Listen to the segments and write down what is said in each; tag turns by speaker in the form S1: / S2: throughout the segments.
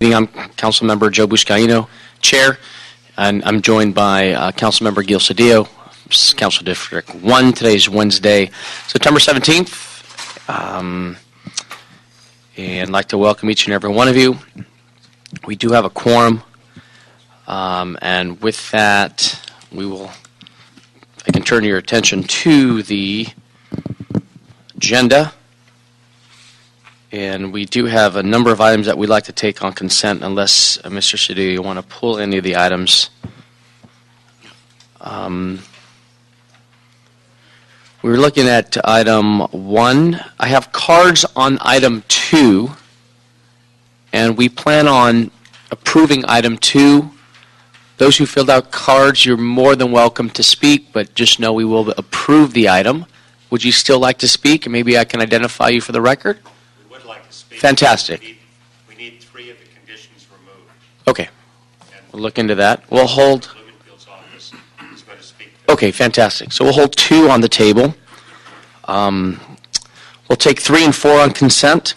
S1: meeting. I'm Councilmember Joe Buscaino, Chair, and I'm joined by Councilmember Gil Cedillo, Council District 1. Today is Wednesday, September 17th, and I'd like to welcome each and every one of you. We do have a quorum, and with that, I can turn your attention to the agenda. And we do have a number of items that we'd like to take on consent, unless, Mr. Cedillo, you want to pull any of the items. We were looking at item 1. I have cards on item 2, and we plan on approving item 2. Those who filled out cards, you're more than welcome to speak, but just know we will approve the item. Would you still like to speak? And maybe I can identify you for the record.
S2: We would like to speak.
S1: Fantastic.
S2: We need 3 of the conditions removed.
S1: Okay. We'll look into that. We'll hold.
S2: Blumenfield's office is going to speak.
S1: Okay, fantastic. So we'll hold 2 on the table. We'll take 3 and 4 on consent.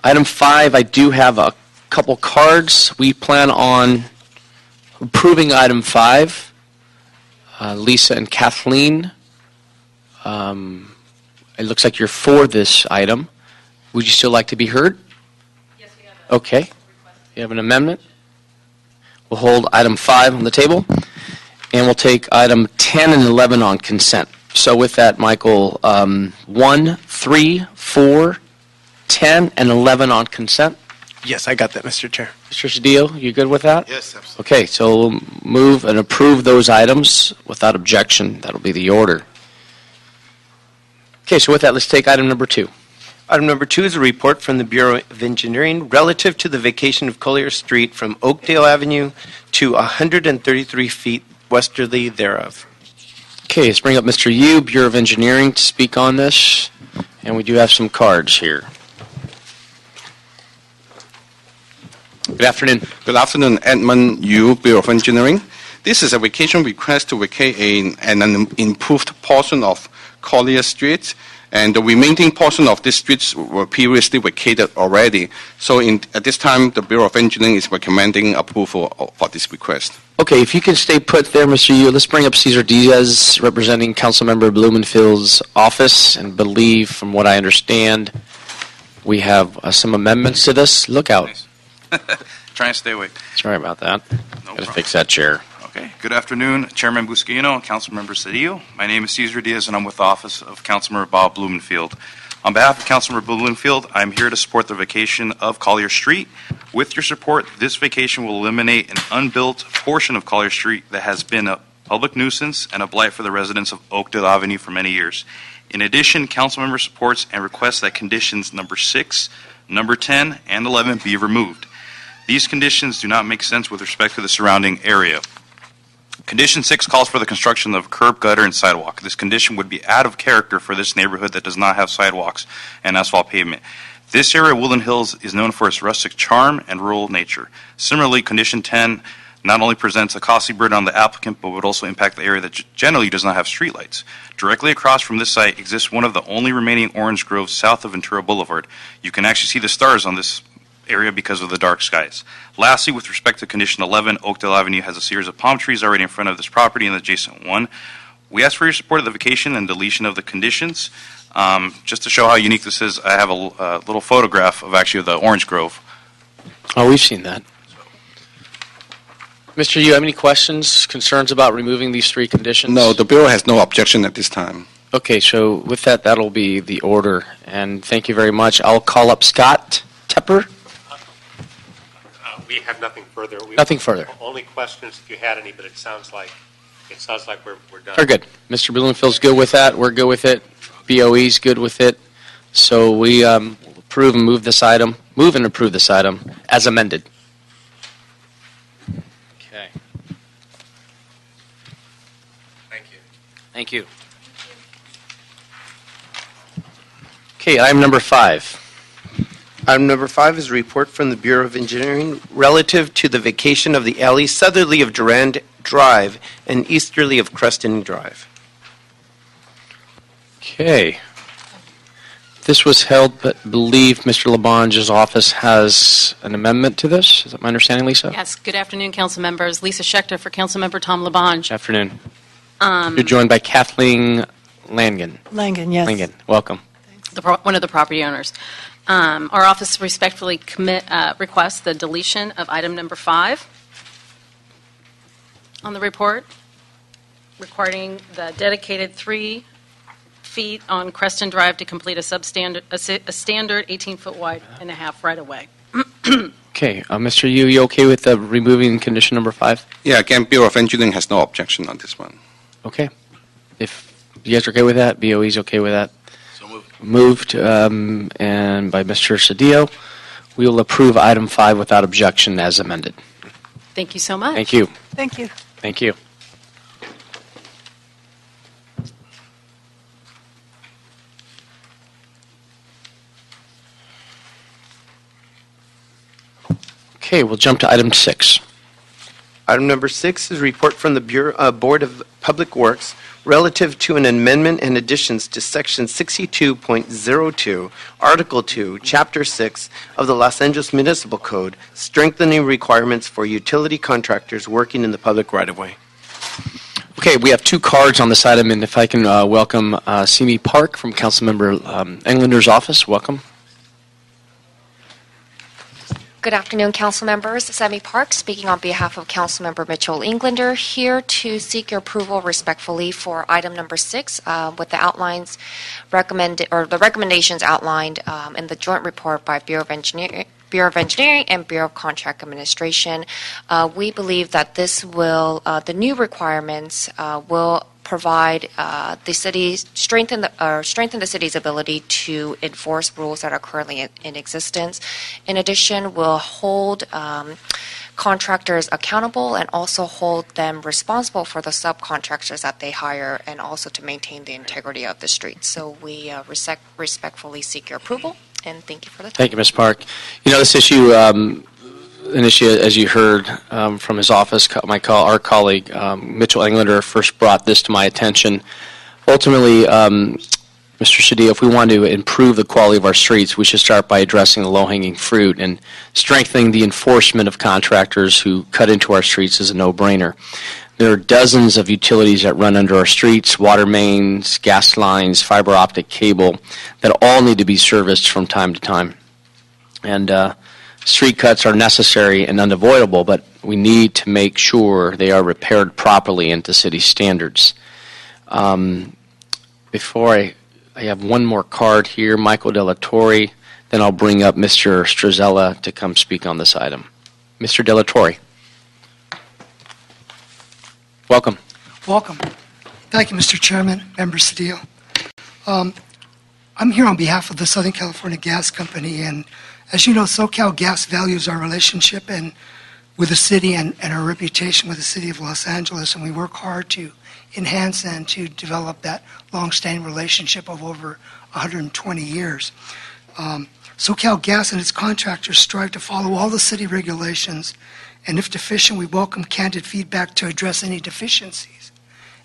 S1: Item 5, I do have a couple cards. We plan on approving item 5. Lisa and Kathleen, it looks like you're for this item. Would you still like to be heard?
S3: Yes, we have a
S1: Okay.
S3: request.
S1: You have an amendment? We'll hold item 5 on the table, and we'll take item 10 and 11 on consent. So with that, Michael, 1, 3, 4, 10, and 11 on consent.
S4: Yes, I got that, Mr. Chair.
S1: Mr. Cedillo, you good with that?
S4: Yes, absolutely.
S1: Okay, so we'll move and approve those items without objection. That'll be the order. Okay, so with that, let's take item number 2.
S4: Item number 2 is a report from the Bureau of Engineering relative to the vacation of Collier Street from Oakdale Avenue to 133 feet westerly thereof.
S1: Okay, let's bring up Mr. Yu, Bureau of Engineering, to speak on this. And we do have some cards here. Good afternoon.
S5: Good afternoon, Edmund Yu, Bureau of Engineering. This is a vacation request to vacate an improved portion of Collier Street, and the remaining portion of this streets were previously vacated already. So at this time, the Bureau of Engineering is recommending approval for this request.
S1: Okay, if you can stay put there, Mr. Yu, let's bring up Cesar Diaz, representing Councilmember Blumenfield's office, and believe, from what I understand, we have some amendments to this. Look out.
S6: Nice. Try and stay awake.
S1: Sorry about that.
S6: No
S1: Got to
S6: problem.
S1: fix that chair.
S6: Okay. Good afternoon, Chairman Buscaino and Councilmember Cedillo. My name is Cesar Diaz, and I'm with the Office of Councilmember Bob Blumenfield. On behalf of Councilmember Blumenfield, I'm here to support the vacation of Collier Street. With your support, this vacation will eliminate an unbuilt portion of Collier Street that has been a public nuisance and a blight for the residents of Oakdale Avenue for many years. In addition, Councilmember supports and requests that conditions number 6, number 10, and 11 be removed. These conditions do not make sense with respect to the surrounding area. Condition 6 calls for the construction of curb, gutter, and sidewalk. This condition would be out of character for this neighborhood that does not have sidewalks and asphalt pavement. This area, Woodland Hills, is known for its rustic charm and rural nature. Similarly, Condition 10 not only presents a costly burden on the applicant, but would also impact the area that generally does not have streetlights. Directly across from this site exists one of the only remaining orange groves south of Ventura Boulevard. You can actually see the stars on this area because of the dark skies. Lastly, with respect to Condition 11, Oakdale Avenue has a series of palm trees already in front of this property and the adjacent one. We ask for your support of the vacation and deletion of the conditions. Just to show how unique this is, I have a little photograph of actually the orange grove.
S1: Oh, we've seen that. Mr. Yu, have any questions, concerns about removing these 3 conditions?
S5: No, the Bureau has no objection at this time.
S1: Okay, so with that, that'll be the order. And thank you very much. I'll call up Scott Tepper.
S2: We have nothing further.
S1: Nothing further.
S2: Only questions if you had any, but it sounds like we're done.
S1: Very good. Mr. Blumenfield's good with that. We're good with it. BOE's good with it. So we approve and move and approve this item as amended. Okay.
S2: Thank you.
S1: Thank you. Okay, item number 5.
S4: Item number 5 is a report from the Bureau of Engineering relative to the vacation of the alley southerly of Durand Drive and easterly of Crestony Drive.
S1: Okay. This was held, but believe Mr. Labange's office has an amendment to this. Is that my understanding, Lisa?
S3: Yes, good afternoon, council members. Lisa Schechter for Council Member Tom Labange.
S1: Good afternoon. You're joined by Kathleen Langen.
S7: Langen, yes.
S1: Langen, welcome.
S3: One of the property owners. Our office respectfully requests the deletion of item number 5 on the report, requiring the dedicated 3 feet on Creston Drive to complete a standard 18-foot wide and a half right-of-way.
S1: Okay, Mr. Yu, you okay with removing condition number 5?
S5: Yeah, again, Bureau of Engineering has no objection on this one.
S1: Okay. If you guys are okay with that, BOE's okay with that. So moved. And by Mr. Cedillo, we will approve item 5 without objection as amended.
S3: Thank you so much.
S1: Thank you.
S7: Thank you.
S1: Thank you. Okay, we'll jump to item 6.
S4: Item number 6 is a report from the Board of Public Works relative to an amendment and additions to Section 62.02, Article 2, Chapter 6 of the Los Angeles Municipal Code, strengthening requirements for utility contractors working in the public right-of-way.
S1: Okay, we have 2 cards on this item, and if I can welcome Simi Park from Councilmember Englander's office. Welcome.
S8: Good afternoon, council members. Sammy Park speaking on behalf of Councilmember Mitchell Englander, here to seek your approval respectfully for item number 6 with the the recommendations outlined in the joint report by Bureau of Engineering and Bureau of Contract Administration. We believe that this will, the new requirements will provide the city, strengthen the city's ability to enforce rules that are currently in existence. In addition, will hold contractors accountable and also hold them responsible for the subcontractors that they hire, and also to maintain the integrity of the streets. So we respectfully seek your approval, and thank you for the time.
S1: Thank you, Ms. Park. You know, this issue, an issue, as you heard from his office, our colleague, Mitchell Englander, first brought this to my attention. Ultimately, Mr. Cedillo, if we want to improve the quality of our streets, we should start by addressing the low-hanging fruit, and strengthening the enforcement of contractors who cut into our streets is a no-brainer. There are dozens of utilities that run under our streets, water mains, gas lines, fiber optic cable, that all need to be serviced from time to time. And street cuts are necessary and unavoidable, but we need to make sure they are repaired properly into city standards. Before I have one more card here, Michael Della Torre, then I'll bring up Mr. Struzella to come speak on this item. Mr. Della Torre. Welcome.
S9: Welcome. Thank you, Mr. Chairman, Member Cedillo. I'm here on behalf of the Southern California Gas Company, and as you know, SoCal Gas values our relationship and with the city and our reputation with the city of Los Angeles, and we work hard to enhance and to develop that long-standing relationship of over 120 years. SoCal Gas and its contractors strive to follow all the city regulations, and if deficient, we welcome candid feedback to address any deficiencies.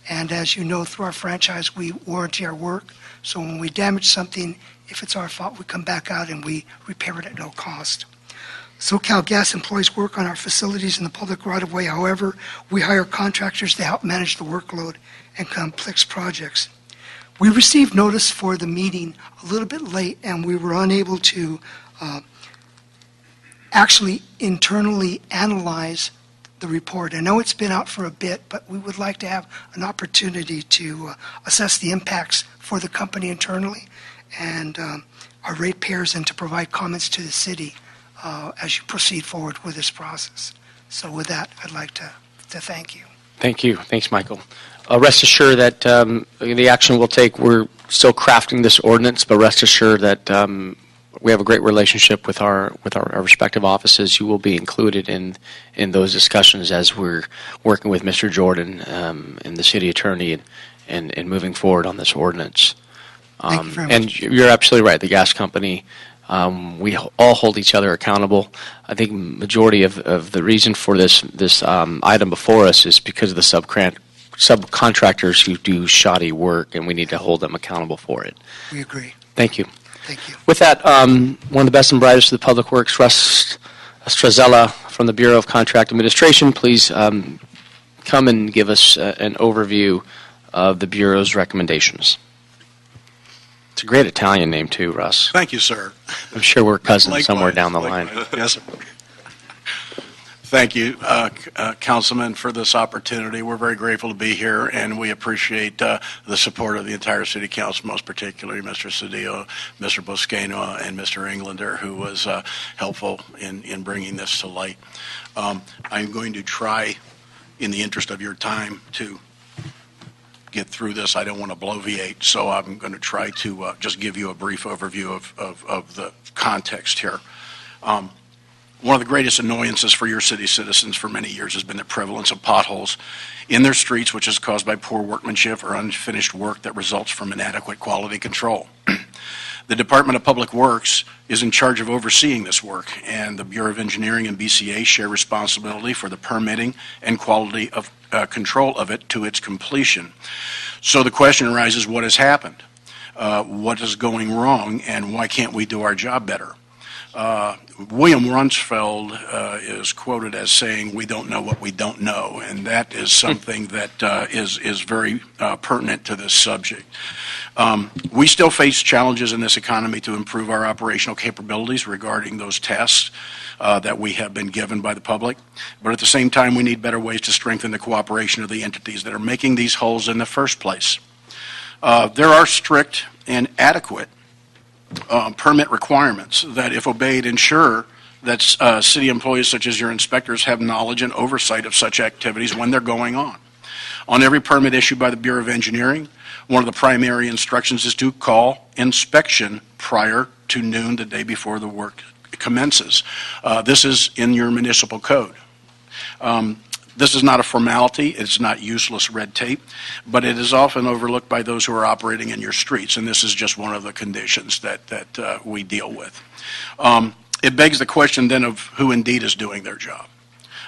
S9: And as you know, through our franchise, we warranty our work, so when we damage something, if it's our fault, we come back out and we repair it at no cost. SoCal Gas employees work on our facilities in the public right-of-way. However, we hire contractors to help manage the workload and complex projects. We received notice for the meeting a little bit late, and we were unable to actually internally analyze the report. I know it's been out for a bit, but we would like to have an opportunity to assess the impacts for the company internally and our ratepayers, and to provide comments to the city as you proceed forward with this process. So with that, I'd like to thank you.
S1: Thank you. Thanks, Michael. Rest assured that the action we'll take, we're still crafting this ordinance, but rest assured that we have a great relationship with our respective offices. You will be included in those discussions as we're working with Mr. Jordan and the city attorney and moving forward on this ordinance.
S9: Thank you very much.
S1: And you're absolutely right. The gas company, we all hold each other accountable. I think majority of the reason for this item before us is because of the subcontractors who do shoddy work, and we need to hold them accountable for it.
S9: We agree.
S1: Thank you.
S9: Thank you.
S1: With that, one of the best and brightest of the Public Works, Russ Strazella from the Bureau of Contract Administration, please come and give us an overview of the Bureau's recommendations. It's a great Italian name, too, Russ.
S7: Thank you, sir.
S1: I'm sure we're cousins
S7: Likewise,
S1: somewhere down the line.
S7: likewise. Yes, sir. Thank you, Councilman, for this opportunity. We're very grateful to be here, and we appreciate the support of the entire City Council, most particularly Mr. Cedillo, Mr. Boscaino, and Mr. Englander, who was helpful in bringing this to light. I'm going to try, in the interest of your time, to get through this. I don't want to bloviate, so I'm going to try to just give you a brief overview of the context here. One of the greatest annoyances for your city citizens for many years has been the prevalence of potholes in their streets, which is caused by poor workmanship or unfinished work that results from inadequate quality control. The Department of Public Works is in charge of overseeing this work, and the Bureau of Engineering and BCA share responsibility for the permitting and quality of control of it to its completion. So the question arises, what has happened? What is going wrong, and why can't we do our job better? William Rumsfeld is quoted as saying, "We don't know what we don't know," and that is something that is very pertinent to this subject. We still face challenges in this economy to improve our operational capabilities regarding those tasks that we have been given by the public, but at the same time, we need better ways to strengthen the cooperation of the entities that are making these holes in the first place. There are strict and adequate permit requirements that, if obeyed, ensure that city employees such as your inspectors have knowledge and oversight of such activities when they're going on. On every permit issued by the Bureau of Engineering, one of the primary instructions is to call inspection prior to noon the day before the work commences. This is in your municipal code. This is not a formality, it's not useless red tape, but it is often overlooked by those who are operating in your streets, and this is just one of the conditions that we deal with. It begs the question then of who indeed is doing their job.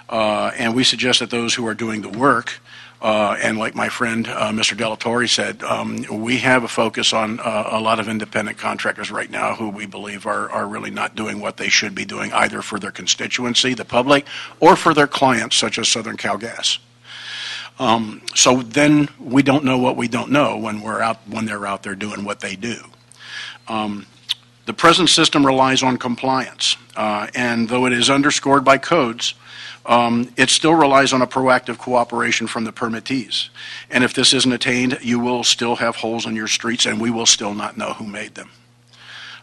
S7: And we suggest that those who are doing the work, and like my friend Mr. Delatorre said, we have a focus on a lot of independent contractors right now who we believe are really not doing what they should be doing, either for their constituency, the public, or for their clients, such as Southern Cal Gas. So then we don't know what we don't know when they're out there doing what they do. The present system relies on compliance, and though it is underscored by codes, it still relies on a proactive cooperation from the permittees. And if this isn't attained, you will still have holes in your streets, and we will still not know who made them.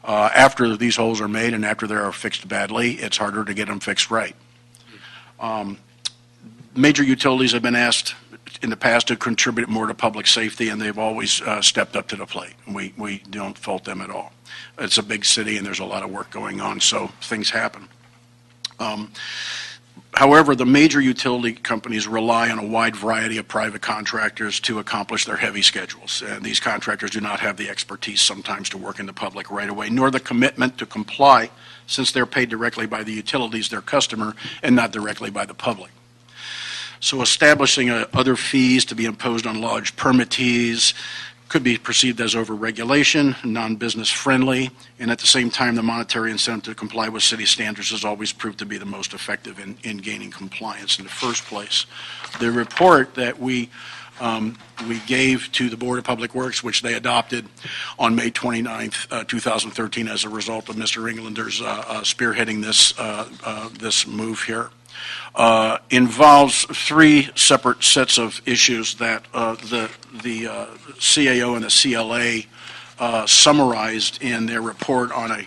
S7: After these holes are made and after they are fixed badly, it's harder to get them fixed right. Major utilities have been asked in the past to contribute more to public safety, and they've always stepped up to the plate. We don't fault them at all. It's a big city, and there's a lot of work going on, so things happen. However, the major utility companies rely on a wide variety of private contractors to accomplish their heavy schedules. And these contractors do not have the expertise sometimes to work in the public right away, nor the commitment to comply, since they're paid directly by the utilities, their customer, and not directly by the public. So establishing other fees to be imposed on large permittees could be perceived as over-regulation, non-business friendly, and at the same time, the monetary incentive to comply with city standards has always proved to be the most effective in gaining compliance in the first place. The report that we gave to the Board of Public Works, which they adopted on May 29th, 2013, as a result of Mr. Englander's spearheading this move here, involves three separate sets of issues that the CAO and the CLA summarized in their report on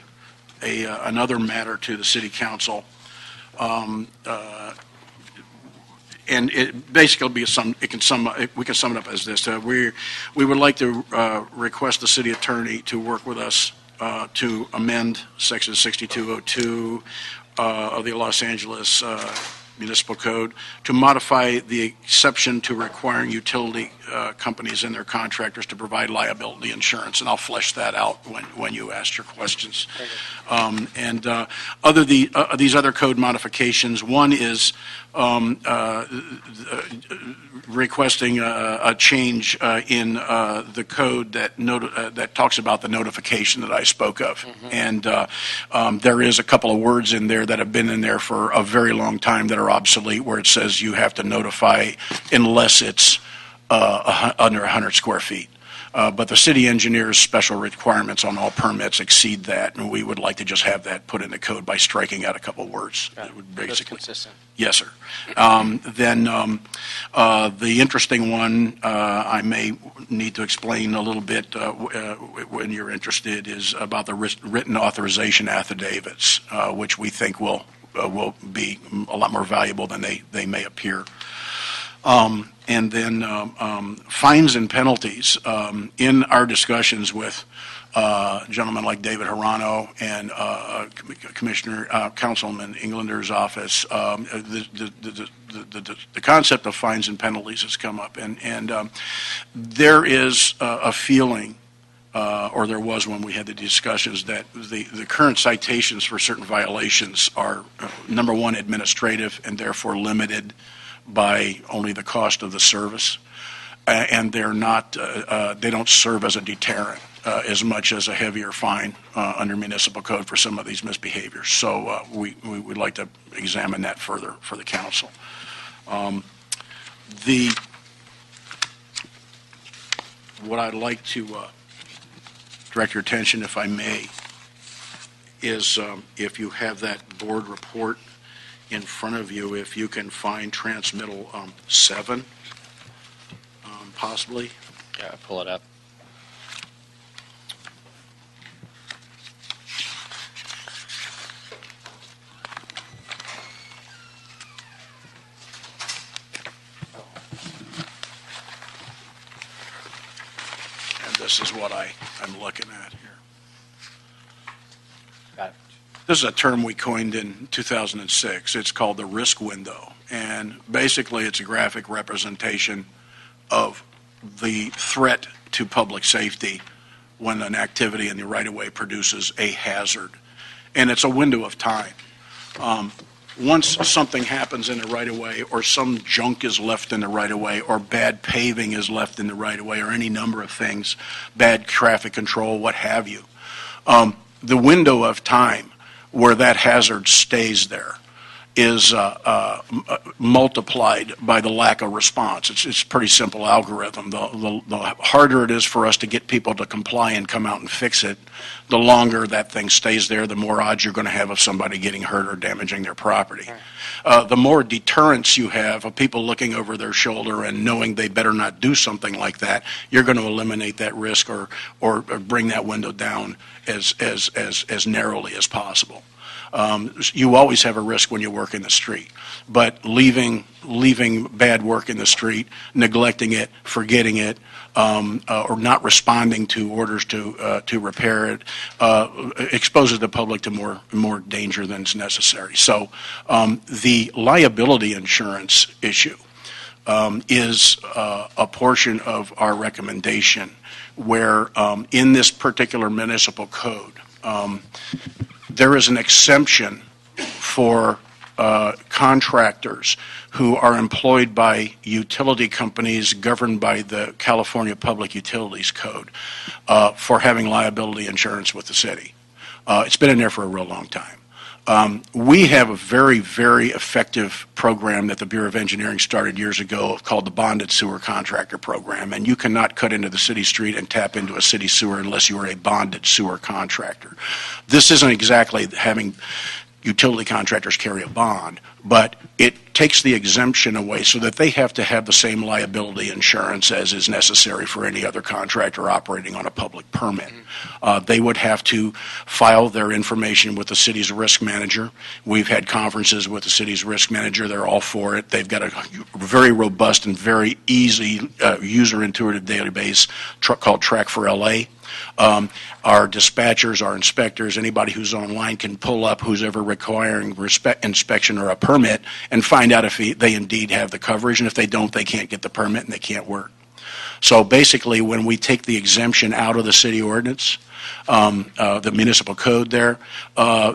S7: another matter to the City Council. And it basically we can sum it up as this. We would like to request the city attorney to work with us to amend Section 6202 of the Los Angeles Municipal Code to modify the exception to requiring utility companies and their contractors to provide liability insurance, and I'll flesh that out when you ask your questions. These other code modifications, one is requesting a change in the code that talks about the notification that I spoke of. And there is a couple of words in there that have been in there for a very long time that are obsolete, where it says you have to notify unless it's under 100 square feet. But the city engineer's special requirements on all permits exceed that, and we would like to just have that put in the code by striking out a couple of words. That would
S1: That's
S7: basically.
S1: consistent.
S7: Yes, sir. Then the interesting one I may need to explain a little bit when you're interested is about the written authorization affidavits, which we think will be a lot more valuable than they may appear. And then fines and penalties. In our discussions with gentlemen like David Hirano and Councilman Englander's office, the concept of fines and penalties has come up. And there is a feeling, or there was when we had the discussions, that the current citations for certain violations are, number one, administrative and therefore limited by only the cost of the service, and they're not, they don't serve as a deterrent as much as a heavier fine under municipal code for some of these misbehaviors. So we would like to examine that further for the council. What I'd like to direct your attention, if I may, is if you have that board report in front of you, if you can find transmittal 7, possibly.
S1: Yeah, pull it up.
S7: And this is what I'm looking at here.
S1: Got it.
S7: This is a term we coined in 2006. It's called the risk window. And basically, it's a graphic representation of the threat to public safety when an activity in the right-of-way produces a hazard. And it's a window of time. Once something happens in the right-of-way, or some junk is left in the right-of-way, or bad paving is left in the right-of-way, or any number of things, bad traffic control, what have you, the window of time where that hazard stays there is multiplied by the lack of response. It's a pretty simple algorithm. The harder it is for us to get people to comply and come out and fix it, the longer that thing stays there, the more odds you're going to have of somebody getting hurt or damaging their property. The more deterrence you have of people looking over their shoulder and knowing they better not do something like that, you're going to eliminate that risk or bring that window down as narrowly as possible. You always have a risk when you work in the street, but leaving bad work in the street, neglecting it, forgetting it, or not responding to orders to repair it, exposes the public to more danger than is necessary. So the liability insurance issue is a portion of our recommendation where in this particular municipal code, there is an exemption for contractors who are employed by utility companies governed by the California Public Utilities Code for having liability insurance with the city. It's been in there for a real long time. We have a very, very effective program that the Bureau of Engineering started years ago called the Bonded Sewer Contractor Program, and you cannot cut into the city street and tap into a city sewer unless you are a bonded sewer contractor. This isn't exactly having utility contractors carry a bond, but it takes the exemption away so that they have to have the same liability insurance as is necessary for any other contractor operating on a public permit. They would have to file their information with the city's risk manager. We've had conferences with the city's risk manager. They're all for it. They've got a very robust and very easy user-intuitive database called Track4LA. Our dispatchers, our inspectors, anybody who's online can pull up who's ever requiring inspection or a permit and find out if they indeed have the coverage, and if they don't, they can't get the permit and they can't work. So basically, when we take the exemption out of the city ordinance, the municipal code there,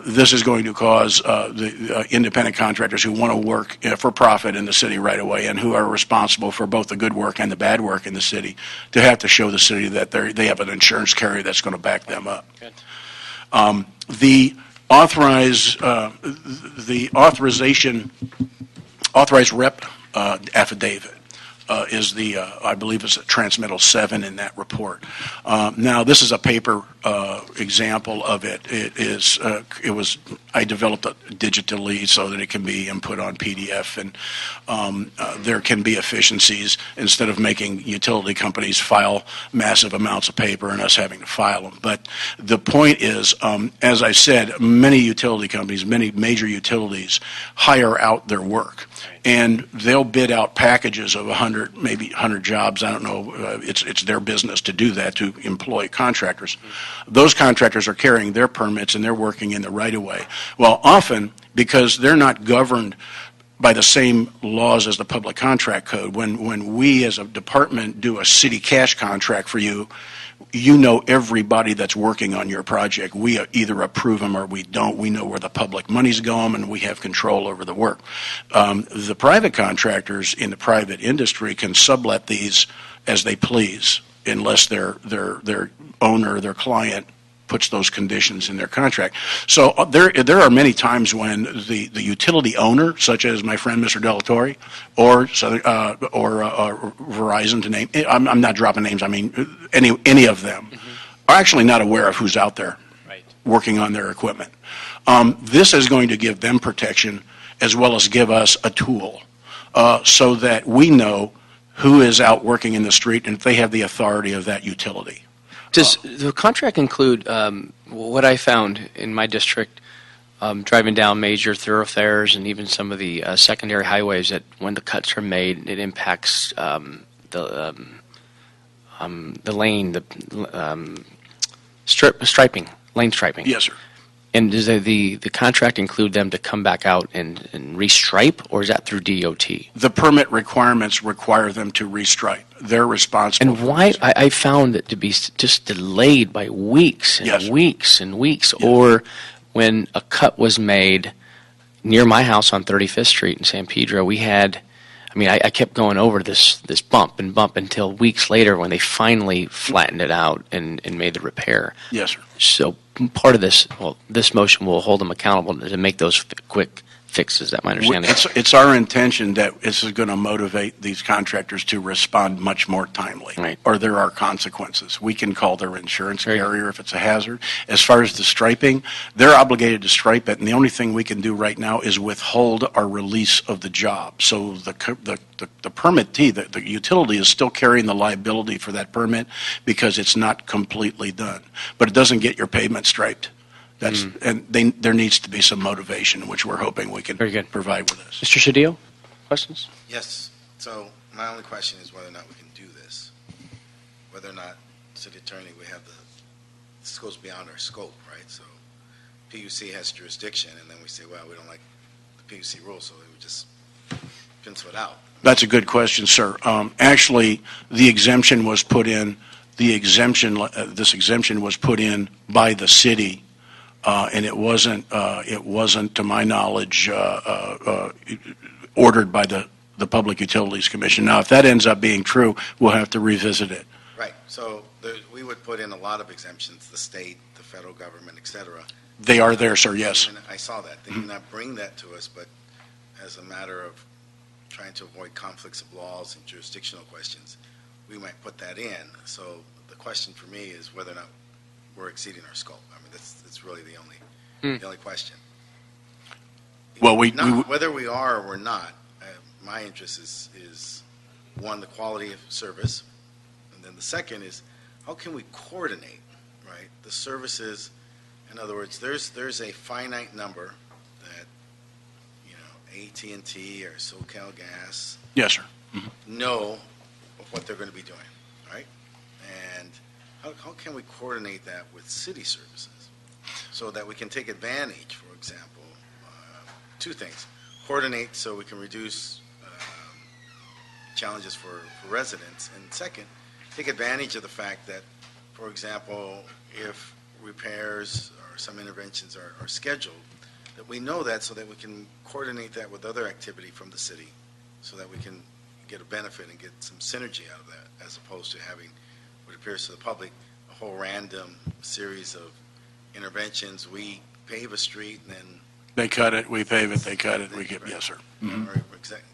S7: this is going to cause the independent contractors who want to work for profit in the city right away and who are responsible for both the good work and the bad work in the city to have to show the city that they have an insurance carrier that's going to back them up. The authorized rep affidavit is I believe it's transmittal 7 in that report. Now, this is a paper example of it. I developed it digitally so that it can be input on PDF, and there can be efficiencies instead of making utility companies file massive amounts of paper and us having to file them. But the point is, as I said, many utility companies, many major utilities hire out their work. And they'll bid out packages of 100, maybe 100 jobs. I don't know. It's their business to do that, to employ contractors. Those contractors are carrying their permits and they're working in the right-of-way. Well, often, because they're not governed by the same laws as the Public Contract Code, when we as a department do a city cash contract for you, you know everybody that's working on your project. We either approve them or we don't. We know where the public money's going, and we have control over the work. The private contractors in the private industry can sublet these as they please, unless their owner, their client, puts those conditions in their contract. So there are many times when the utility owner, such as my friend Mr. Delatorre, or Verizon, to name, I'm not dropping names, I mean any of them, are actually not aware of who's out there working on their equipment. This is going to give them protection as well as give us a tool so that we know who is out working in the street and if they have the authority of that utility.
S1: Does the contract include what I found in my district, driving down major thoroughfares and even some of the secondary highways, that when the cuts are made, it impacts the lane, striping, lane striping?
S7: Yes, sir.
S1: And does the contract include them to come back out and restripe, or is that through DOT?
S7: The permit requirements require them to restripe. They're responsible.
S1: And why? I found it to be just delayed by weeks and weeks and weeks.
S7: Yes.
S1: Or when a cut was made near my house on 35th Street in San Pedro, we had, I kept going over this bump and bump until weeks later when they finally flattened it out and made the repair.
S7: Yes, sir.
S1: So part of this motion will hold them accountable to make those quick fixes. Is that my understanding?
S7: It's our intention that this is going to motivate these contractors to respond much more timely,
S1: right,
S7: or there are consequences. We can call their insurance carrier if it's a hazard. As far as the striping, they're obligated to stripe it, and the only thing we can do right now is withhold our release of the job. So the permittee, the utility, is still carrying the liability for that permit because it's not completely done. But it doesn't get your pavement striped. And there needs to be some motivation, which we're hoping we can provide with this.
S1: Mr. Cedillo, questions?
S10: Yes. So my only question is whether or not we can do this. Whether or not, City Attorney, this goes beyond our scope, right? So PUC has jurisdiction, and then we say, well, we don't like the PUC rules, so we would just pencil it out.
S7: That's a good question, sir. Actually, the exemption was put in. This exemption was put in by the city. And it wasn't, to my knowledge, ordered by the Public Utilities Commission. Now, if that ends up being true, we'll have to revisit it.
S10: Right. So we would put in a lot of exemptions, the state, the federal government, et cetera.
S7: They are there, sir, yes.
S10: And I saw that. They did not bring that to us, but as a matter of trying to avoid conflicts of laws and jurisdictional questions, we might put that in. So the question for me is whether or not we're exceeding our scope. That's really the only question.
S7: Well,
S10: whether we are or we're not, my interest is one, the quality of service, and then the second is how can we coordinate, right, the services. In other words, there's a finite number that AT&T or SoCal Gas,
S7: yes, sir,
S10: know of what they're going to be doing, right, and how can we coordinate that with city services so that we can take advantage, for example, two things. Coordinate so we can reduce challenges for residents, and second, take advantage of the fact that, for example, if repairs or some interventions are scheduled, that we know that so that we can coordinate that with other activity from the city so that we can get a benefit and get some synergy out of that, as opposed to having what appears to the public a whole random series of interventions. We pave a street and then
S7: They cut it, we pave it, they cut it, we get, yes, sir. Mhm.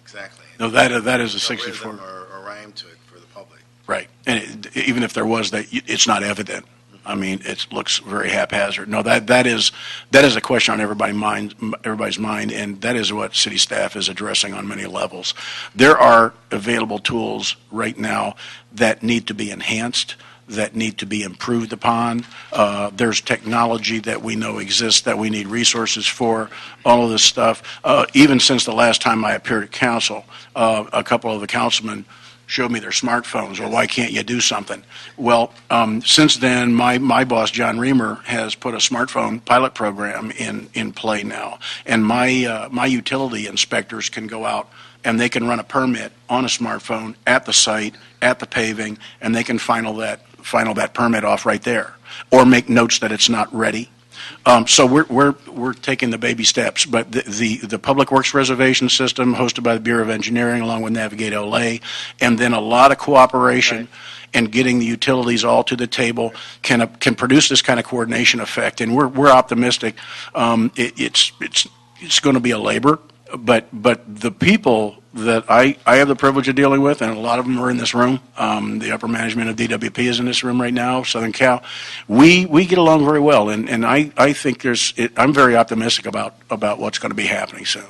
S10: exactly.
S7: No, that is a
S10: No
S7: 64.
S10: rhythm or rhyme to it for the public.
S7: Right. And even if there was, that it's not evident. I mean, it looks very haphazard. No, that is a question on everybody's mind, and that is what city staff is addressing on many levels. There are available tools right now that need to be enhanced, that need to be improved upon. There's technology that we know exists that we need resources for, all of this stuff. Even since the last time I appeared at council, a couple of the councilmen showed me their smartphones, or why can't you do something? Well, since then, my boss, John Reamer, has put a smartphone pilot program in play now. And my utility inspectors can go out and they can run a permit on a smartphone at the site, at the paving, and they can final that permit off right there, or make notes that it's not ready. So we're taking the baby steps, but the Public Works Reservation System, hosted by the Bureau of Engineering along with Navigate LA, and then a lot of cooperation and getting the utilities all to the table can produce this kind of coordination effect. And we're optimistic. It's going to be a labor, but the people that I have the privilege of dealing with, and a lot of them are in this room. The upper management of DWP is in this room right now, Southern Cal. We get along very well, and I think I'm very optimistic about what's going to be happening soon.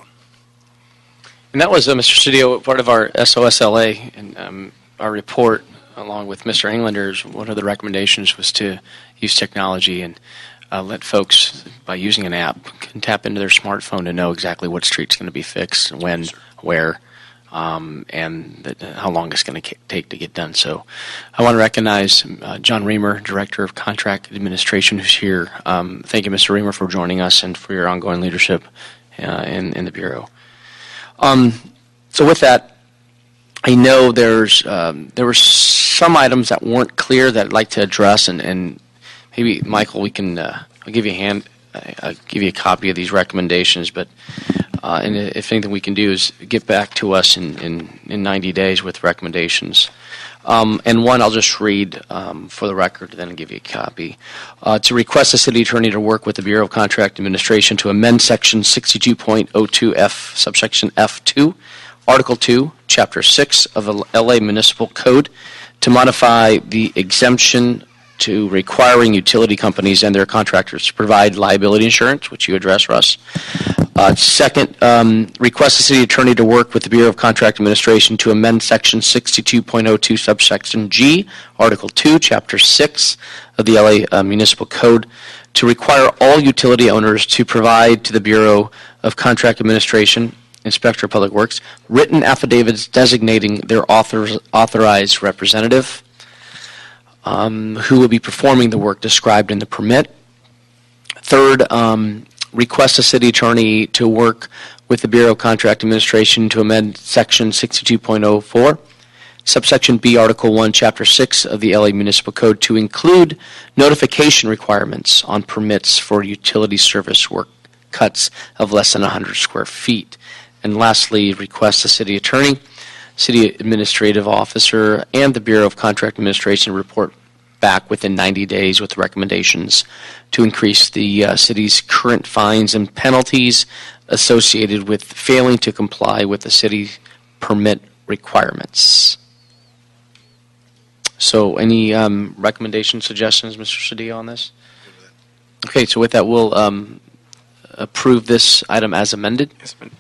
S1: And that was, Mr. Cedillo, part of our SOSLA and our report, along with Mr. Englander's. One of the recommendations was to use technology and let folks, by using an app, can tap into their smartphone to know exactly what street's going to be fixed, when, where, and how long it's going to take to get done. So I want to recognize John Reamer, Director of Contract Administration, who's here. Thank you, Mr. Reamer, for joining us and for your ongoing leadership in the Bureau. So with that, I know there were some items that weren't clear that I'd like to address, and maybe, Michael, we can I'll give you a hand. I'll give you a copy of these recommendations, but and if anything we can do is get back to us in 90 days with recommendations. And one I'll just read for the record, then I'll give you a copy. To request the city attorney to work with the Bureau of Contract Administration to amend Section 62.02F, subsection F2, Article 2, Chapter 6 of the LA Municipal Code to modify the exemption to requiring utility companies and their contractors to provide liability insurance, which you address, Russ. Second, request the city attorney to work with the Bureau of Contract Administration to amend Section 62.02, subsection G, Article 2, Chapter 6 of the LA Municipal Code to require all utility owners to provide to the Bureau of Contract Administration, Inspector of Public Works, written affidavits designating their authorized representative, who will be performing the work described in the permit. Third, request the city attorney to work with the Bureau of Contract Administration to amend Section 62.04, subsection B, Article 1, Chapter 6 of the LA Municipal Code to include notification requirements on permits for utility service work cuts of less than 100 square feet. And lastly, request the city attorney, city administrative officer, and the Bureau of Contract Administration report back within 90 days with recommendations to increase the city's current fines and penalties associated with failing to comply with the city permit requirements. So any recommendations, suggestions, Mr. Cedillo, on this? Okay, so with that, we'll approve this item as amended.
S5: Yes, ma'am.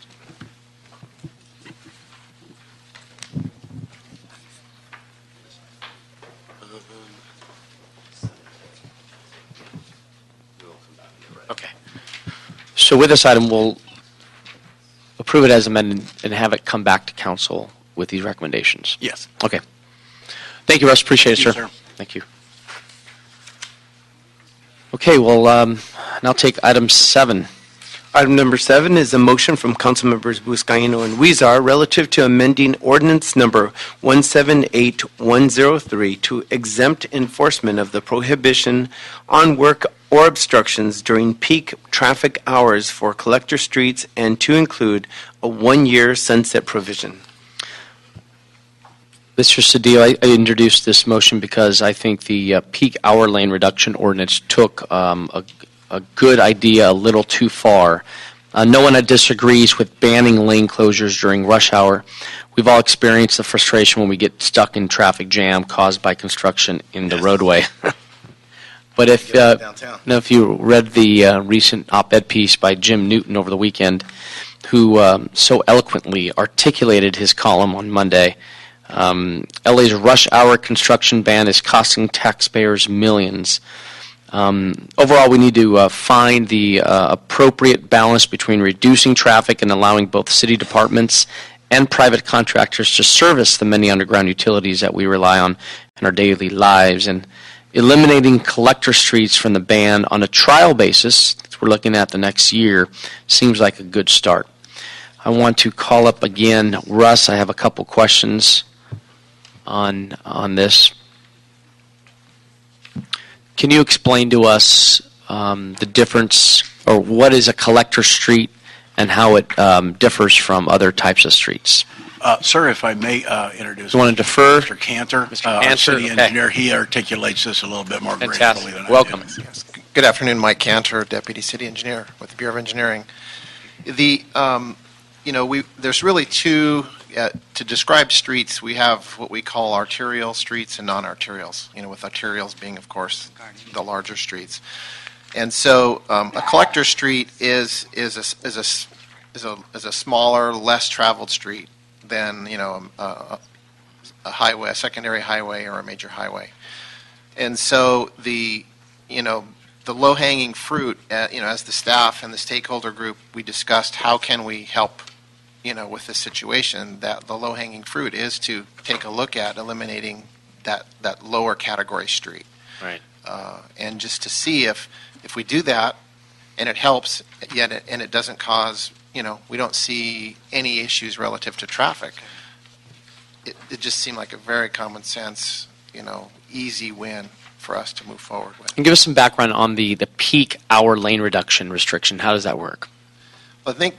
S1: Okay. So with this item, we'll approve it as amended and have it come back to council with these recommendations.
S7: Yes.
S1: Okay. Thank you, Russ. Appreciate it,
S7: Thank
S1: sir.
S7: you, sir.
S1: Thank you. Okay, well, now take item 7.
S4: Item number 7 is a motion from Councilmembers Buscaino and Weezer relative to amending ordinance number 178103 to exempt enforcement of the prohibition on work or obstructions during peak traffic hours for collector streets and to include a 1-year sunset provision.
S1: Mr. Cedillo, I introduced this motion because I think the peak hour lane reduction ordinance took a good idea a little too far. No one disagrees with banning lane closures during rush hour. We've all experienced the frustration when we get stuck in traffic jam caused by construction in the roadway. But if you read the recent op-ed piece by Jim Newton over the weekend, who so eloquently articulated his column on Monday, LA's rush hour construction ban is costing taxpayers millions. Overall, we need to find the appropriate balance between reducing traffic and allowing both city departments and private contractors to service the many underground utilities that we rely on in our daily lives. And eliminating collector streets from the ban on a trial basis, that we're looking at the next year, seems like a good start. I want to call up again Russ. I have a couple questions on this. Can you explain to us the difference, or what is a collector street and how it differs from other types of streets?
S7: Sir, if I may introduce
S1: You want to defer?
S7: Mr. Cantor,
S1: Mr.
S7: our
S1: Cantor,
S7: city
S1: okay.
S7: engineer. He articulates this a little bit more gracefully than I do.
S1: Welcome.
S11: Good afternoon, Mike Cantor, Deputy City Engineer with the Bureau of Engineering. There's really two, to describe streets, we have what we call arterial streets and non-arterials, with arterials being, of course, the larger streets. And so a collector street is a smaller, less traveled street than, a highway, a secondary highway or a major highway. And so the low-hanging fruit, as the staff and the stakeholder group, we discussed how can we help, with this situation, that the low-hanging fruit is to take a look at eliminating that lower category street.
S1: Right.
S11: And just to see if we do that and it helps, and it doesn't cause, we don't see any issues relative to traffic. It just seemed like a very common sense, easy win for us to move forward with.
S1: And give us some background on the peak hour lane reduction restriction. How does that work?
S11: Well, I think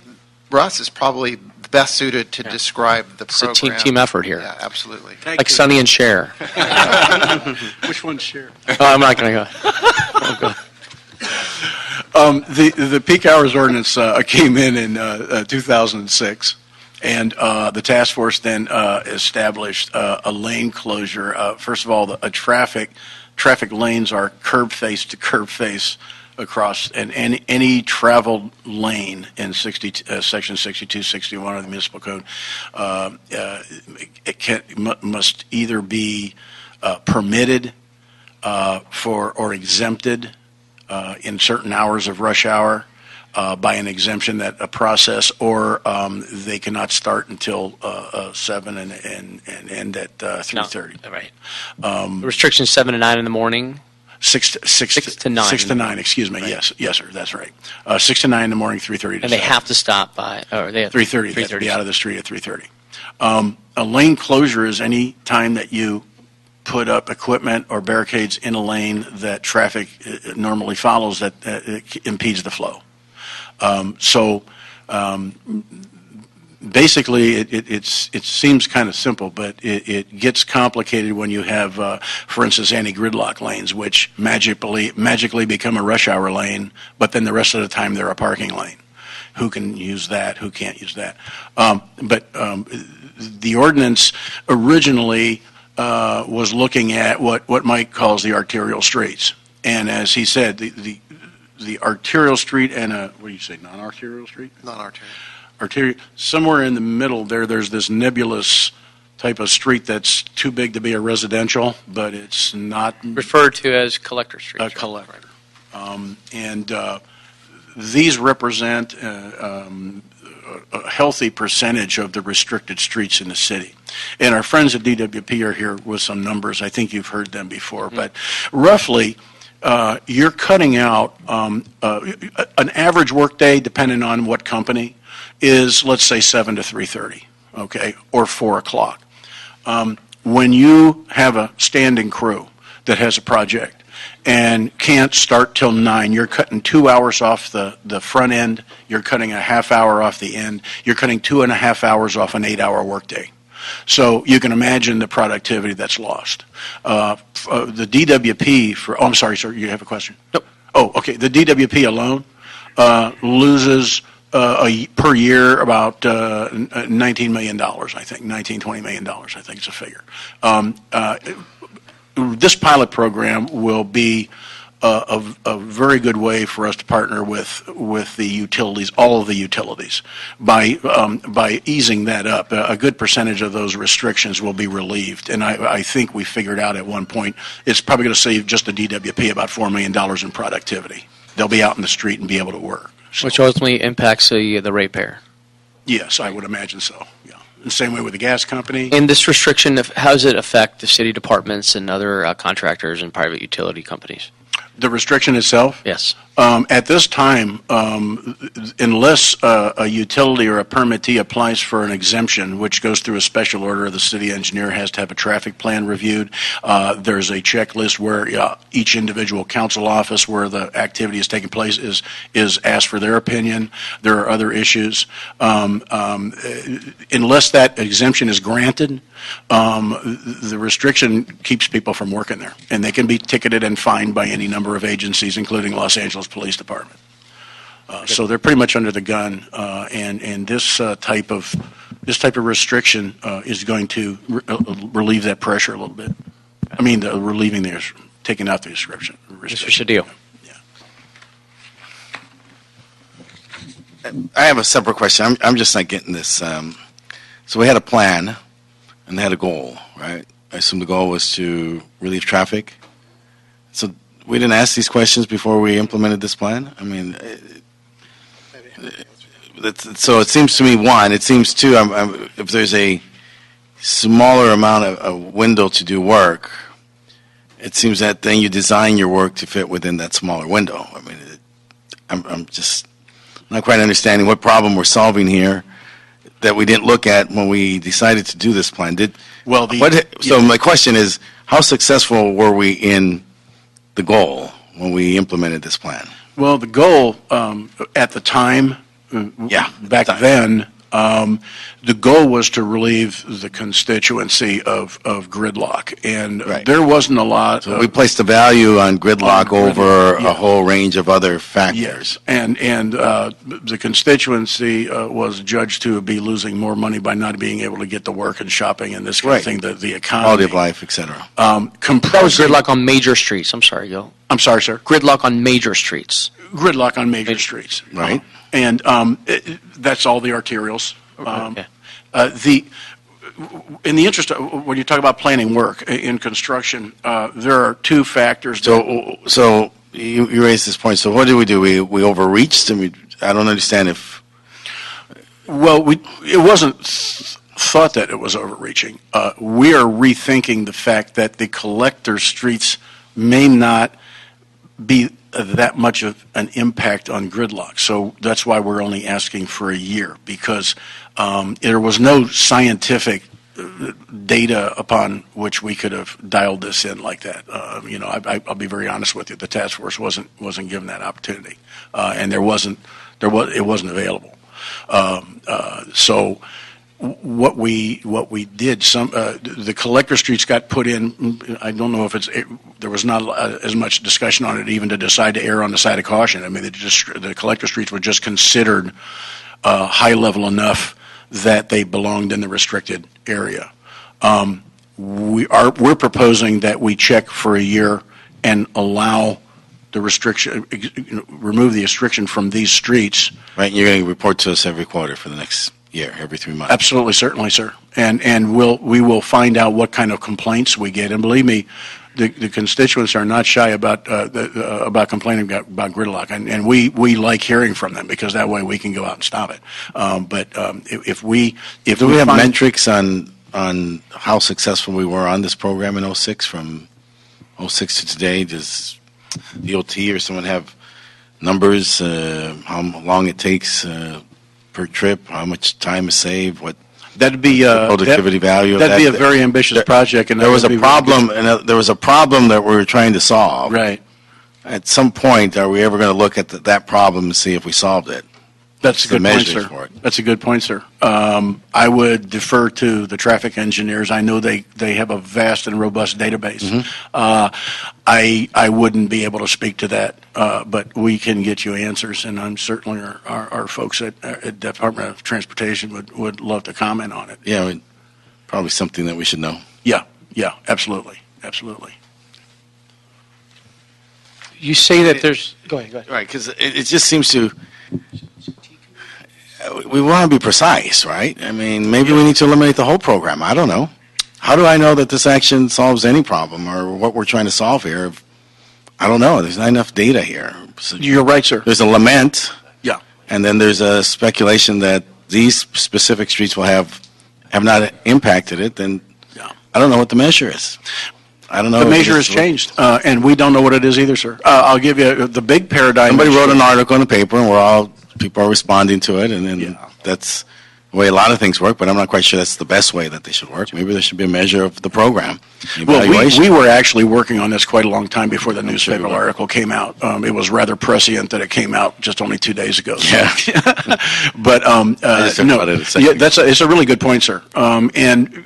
S11: Russ is probably the best suited to describe the program.
S1: It's a team effort here.
S11: Yeah, absolutely.
S1: Like Sonny and Cher.
S7: Which one's Cher?
S1: Oh, I'm not going to go.
S7: The peak hours ordinance came in 2006, and the task force then established a lane closure. First of all, traffic lanes are curb face to curb face across, and any traveled lane in section 6261 of the municipal code must either be permitted or exempted in certain hours of rush hour by an exemption that a process, or they cannot start until 7 and end at 3:30.
S1: No, right. The restriction is 7 to 9 in the morning.
S7: 6 to 9. 6 to 9. Excuse me. Right. Yes, sir. That's right. 6 to 9 in the morning, 3:30.
S1: And they have to stop by. Or they have
S7: 3:30. They have to be out of the street at 3:30. A lane closure is any time that you put up equipment or barricades in a lane that traffic normally follows that impedes the flow. Basically, it seems kind of simple, but it gets complicated when you have, for instance, anti-gridlock lanes, which magically become a rush hour lane, but then the rest of the time they're a parking lane. Who can use that? Who can't use that? But the ordinance originally was looking at what Mike calls the arterial streets, and as he said, the arterial street and what do you say, non-arterial street?
S11: Non-arterial.
S7: Arterial, somewhere in the middle there's this nebulous type of street that's too big to be a residential, but it's not
S1: referred to as collector streets.
S7: A collector. And these represent a healthy percentage of the restricted streets in the city. And our friends at DWP are here with some numbers. I think you've heard them before, but roughly you're cutting out an average workday, depending on what company, is, let's say, 7 to 3:30, okay, or 4 o'clock. When you have a standing crew that has a project and can't start till 9, you're cutting 2 hours off the front end, you're cutting a half hour off the end, you're cutting 2.5 hours off an 8-hour workday. So you can imagine the productivity that's lost. The DWP for, oh, I'm sorry, sir, you have a question?
S1: Nope.
S7: Oh, okay. The DWP alone loses per year about $19 million, I think, $20 million, I think it's a figure. This pilot program will be a very good way for us to partner with the utilities, all of the utilities, by easing that up. A good percentage of those restrictions will be relieved, and I think we figured out at one point it's probably going to save just the DWP about $4 million in productivity. They'll be out in the street and be able to work. So,
S1: Which ultimately impacts the ratepayer.
S7: yes, I would imagine so. Yeah, the same way with the gas company.
S1: And this restriction, how does it affect the city departments and other contractors and private utility companies?
S7: The restriction itself?
S1: Yes.
S7: At this time, unless a utility or a permittee applies for an exemption, which goes through a special order, the city engineer has to have a traffic plan reviewed. There's a checklist where each individual council office where the activity is taking place is asked for their opinion. There are other issues. Unless that exemption is granted, the restriction keeps people from working there, and they can be ticketed and fined by any number of agencies, including Los Angeles Police Department. So they're pretty much under the gun, and this type of restriction is going to relieve that pressure a little bit. I mean, taking out the restriction.
S1: Mr. Cedillo.
S10: I have a separate question. I'm just not getting this. So we had a plan, and they had a goal, right? I assume the goal was to relieve traffic. So we didn't ask these questions before we implemented this plan? I mean, so it seems to me, one, it seems two, if there's a smaller amount of a window to do work, it seems that then you design your work to fit within that smaller window. I mean, I'm just not quite understanding what problem we're solving here that we didn't look at when we decided to do this plan. So my question is, how successful were we in the goal when we implemented this plan?
S7: Well, the goal at the time, back then, the goal was to relieve the constituency of gridlock, and there wasn't a lot.
S10: So we placed a value on gridlock over a whole range of other factors.
S7: Yes, and the constituency was judged to be losing more money by not being able to get to work and shopping and this kind of thing. The economy,
S10: quality of life, etc.
S1: That was gridlock on major streets. I'm sorry, Gil.
S7: I'm sorry, sir.
S1: Gridlock on major streets.
S7: Gridlock on major streets.
S10: Right.
S7: And that's all the arterials. In the interest of, when you talk about planning work in construction, there are two factors.
S10: So you raised this point. So what do? We overreached, and I don't understand if.
S7: Well, it wasn't thought that it was overreaching. We are rethinking the fact that the collector streets may not be that much of an impact on gridlock. So that's why we're only asking for a year, because there was no scientific data upon which we could have dialed this in like that. I'll be very honest with you. The task force wasn't given that opportunity, and it wasn't available. So what we did, the collector streets got put in. I don't know if there was not as much discussion on it even to decide to err on the side of caution. I mean, the collector streets were just considered high level enough that they belonged in the restricted area. We're proposing that we check for a year and allow the restriction, remove the restriction from these streets.
S10: Right, and you're going to report to us every quarter for the next year, every 3 months.
S7: Absolutely, certainly, sir. And we will find out what kind of complaints we get. And believe me, the constituents are not shy about complaining about gridlock, and we like hearing from them, because that way we can go out and stop it. If we
S10: have metrics on how successful we were on this program in 06 from 06 to today? DOT or someone have numbers, how long it takes per trip, how much time is saved, what
S7: That'd be
S10: productivity value of
S7: that'd
S10: that?
S7: be a very ambitious project, and
S10: There was
S7: that
S10: a
S7: would be really
S10: problem, and there was a problem that we were trying to solve.
S7: good. Right.
S10: At some point, are we ever going to look at that problem and see if we solved it?
S7: That's a
S10: the
S7: good point,
S10: measures
S7: sir.
S10: for it.
S7: That's a good point, sir. I would defer to the traffic engineers. I know they have a vast and robust database. I wouldn't be able to speak to that, but we can get you answers, and I'm certainly our folks at Department of Transportation would love to comment on it.
S10: Yeah, probably something that we should know.
S7: Yeah, absolutely.
S1: You say that there's, go ahead.
S10: Right, because it just seems to, we want to be precise, right? I mean, maybe we need to eliminate the whole program. I don't know. How do I know that this action solves any problem or what we're trying to solve here? I don't know. There's not enough data here. So
S7: You're right, sir.
S10: there's a lament.
S7: Yeah.
S10: And then there's a speculation that these specific streets will have not impacted it. Then
S7: Yeah.
S10: I don't know what the measure is. I don't know.
S7: The
S10: if
S7: measure
S10: it's-
S7: has changed, and we don't know what it is either, sir. I'll give you the big paradigm.
S10: Somebody wrote an article in the paper, and people are responding to it, and then that's the way a lot of things work. But I'm not quite sure that's the best way that they should work. Maybe there should be a measure of the program.
S7: Well,
S10: evaluation.
S7: we were actually working on this quite a long time before the newspaper article came out. It was rather prescient that it came out just only 2 days ago. So.
S10: Yeah.
S7: But
S10: just talked about it a second ago.
S7: it's a really good point, sir. And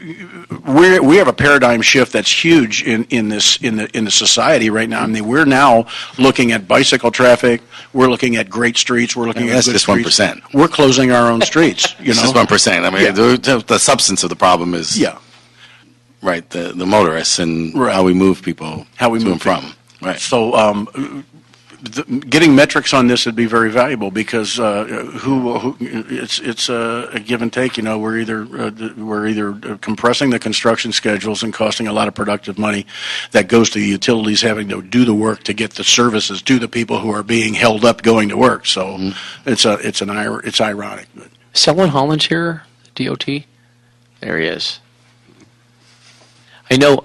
S7: we have a paradigm shift that's huge in the society right now. I mean, we're now looking at bicycle traffic. We're looking at great streets. We're looking at
S10: that's
S7: good
S10: just
S7: streets.
S10: 1%.
S7: We're closing our own streets. You
S10: It's
S7: know,
S10: just 1%. I mean,
S7: Yeah.
S10: the substance of the problem is right the motorists and
S7: Right.
S10: how we move people
S7: How we
S10: to
S7: move
S10: and from. Right.
S7: So getting metrics on this would be very valuable because it's a give and take. You know, we're either compressing the construction schedules and costing a lot of productive money that goes to the utilities having to do the work to get the services to the people who are being held up going to work. So it's ironic. But.
S1: Selwyn Holland's here, DOT. There he is. I know,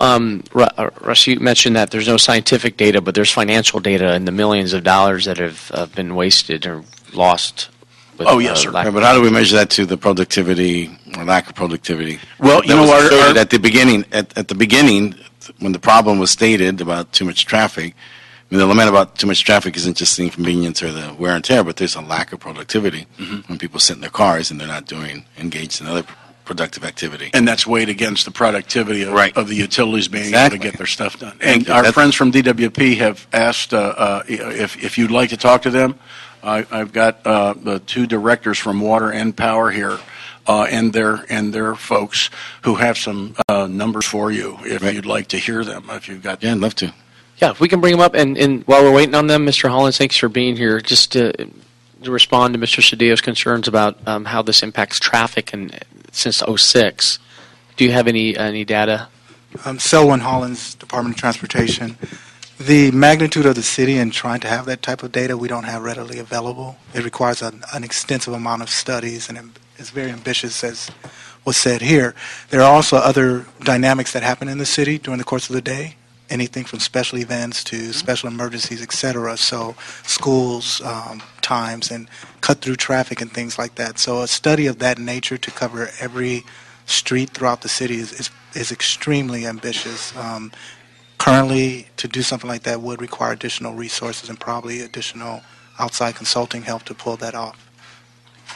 S1: Russ, you mentioned that there's no scientific data, but there's financial data in the millions of dollars that have been wasted or lost. With,
S7: Oh, yes, sir.
S1: lack
S10: Yeah,
S1: of-
S10: but how do we measure that to the productivity or lack of productivity?
S7: Well, you know,
S10: was
S7: our-
S10: asserted at the beginning. At the beginning, when the problem was stated about too much traffic, I mean, the lament about too much traffic isn't just the inconvenience or the wear and tear, but there's a lack of productivity when people sit in their cars and they're not engaged in other productive activity.
S7: And that's weighed against the productivity of the utilities being able
S10: Exactly.
S7: to get their stuff done.
S10: Thank
S7: And
S10: you.
S7: our
S10: That's-
S7: friends from DWP have asked if you'd like to talk to them. I've got the two directors from Water and Power here, and their folks who have some numbers for you if
S10: Right.
S7: you'd like to hear them. If you've got
S10: Yeah, I'd love to.
S1: Yeah, if we can bring them up, and while we're waiting on them, Mr. Hollins, thanks for being here. Just to respond to Mr. Cedillo's concerns about how this impacts traffic and since '06, do you have any data?
S12: Selwyn Hollins, Department of Transportation. The magnitude of the city and trying to have that type of data we don't have readily available. It requires an extensive amount of studies, and it's very ambitious, as was said here. There are also other dynamics that happen in the city during the course of the day, anything from special events to special emergencies, et cetera. So schools, times, and cut-through traffic and things like that. So a study of that nature to cover every street throughout the city is extremely ambitious. Currently, to do something like that would require additional resources and probably additional outside consulting help to pull that off.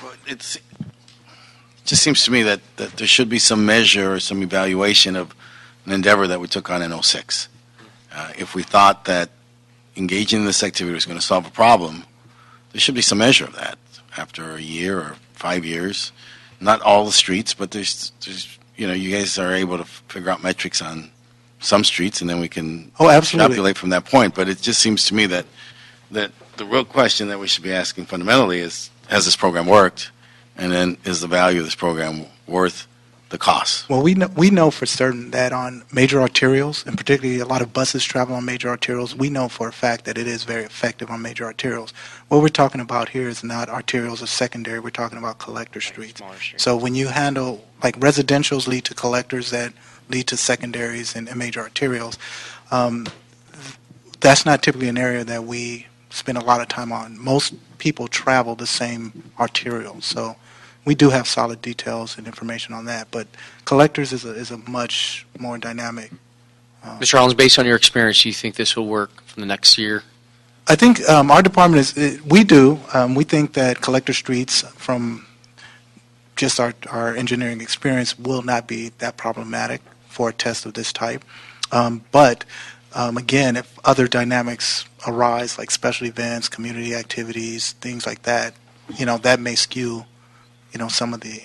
S10: Well, it just seems to me that there should be some measure or some evaluation of an endeavor that we took on in '06. If we thought that engaging in this activity was going to solve a problem, there should be some measure of that after a year or 5 years. Not all the streets, but there's you guys are able to figure out metrics on some streets, and then we can
S12: absolutely.
S10: extrapolate from that point. But it just seems to me that the real question that we should be asking fundamentally is, has this program worked? And then is the value of this program worth the cost?
S12: Well, we know for certain that on major arterials, and particularly a lot of buses travel on major arterials, we know for a fact that it is very effective on major arterials. What we're talking about here is not arterials or secondary. We're talking about collector streets. So when you handle, like residentials lead to collectors that lead to secondaries and major arterials, that's not typically an area that we spend a lot of time on. Most people travel the same arterials, so we do have solid details and information on that. But collectors is a much more dynamic.
S1: Mr. Hollins, based on your experience, do you think this will work for the next year?
S12: I think our department we do. We think that collector streets, from just our engineering experience, will not be that problematic for a test of this type. But again, if other dynamics arise, like special events, community activities, things like that, that may skew, some of the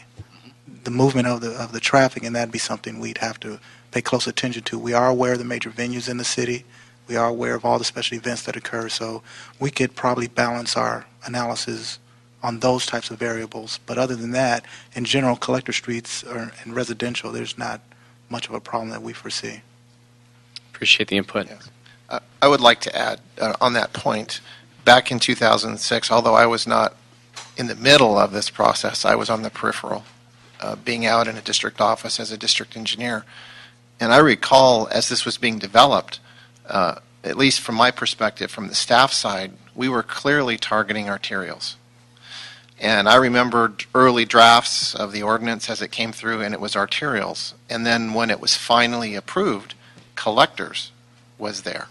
S12: movement of the traffic, and that'd be something we'd have to pay close attention to. We are aware of the major venues in the city. We are aware of all the special events that occur, so we could probably balance our analysis on those types of variables. But other than that, in general, collector streets and residential, there's not much of a problem that we foresee.
S1: Appreciate the input.
S11: Yes. I would like to add on that point, back in 2006, although I was not in the middle of this process, I was on the peripheral, being out in a district office as a district engineer. And I recall, as this was being developed, at least from my perspective, from the staff side, we were clearly targeting arterials. And I remembered early drafts of the ordinance as it came through, and it was arterials. And then when it was finally approved, collectors was there.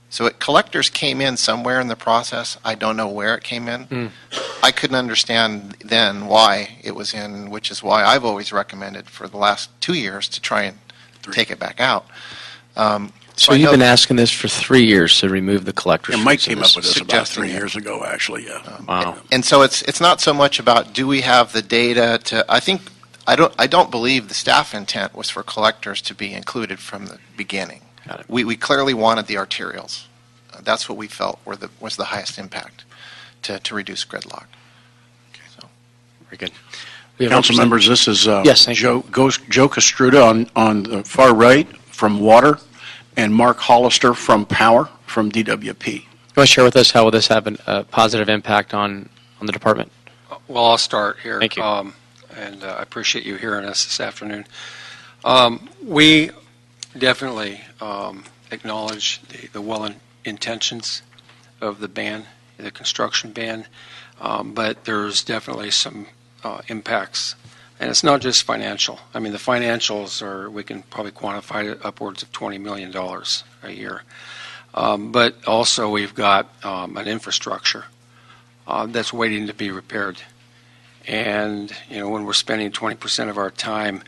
S11: So collectors came in somewhere in the process. I don't know where it came in. I couldn't understand then why it was in, which is why I've always recommended for the last 2 years to try and take it back out.
S1: So you've been asking this for 3 years to remove the collectors.
S7: And Mike came up with this about 3 years ago, actually. Yeah.
S1: Wow.
S11: And so it's not so much about do we have the data to. I don't believe the staff intent was for collectors to be included from the beginning.
S1: Got it.
S11: We clearly wanted the arterials. That's what we felt was the highest impact to reduce gridlock.
S1: Very good. We have
S7: Council members, this is
S1: Yes, thank
S7: Joe Castruda on the far right from Water, and Mark Hollister from Power from DWP.
S1: You want to share with us how will this have a positive impact on the department?
S13: Well, I'll start here.
S1: Thank you.
S13: And I appreciate you hearing us this afternoon. We definitely acknowledge the well intentions of the ban, the construction ban, but there's definitely some impacts. And it's not just financial. I mean, the financials we can probably quantify it upwards of $20 million a year. But also we've got an infrastructure that's waiting to be repaired. And, when we're spending 20% of our time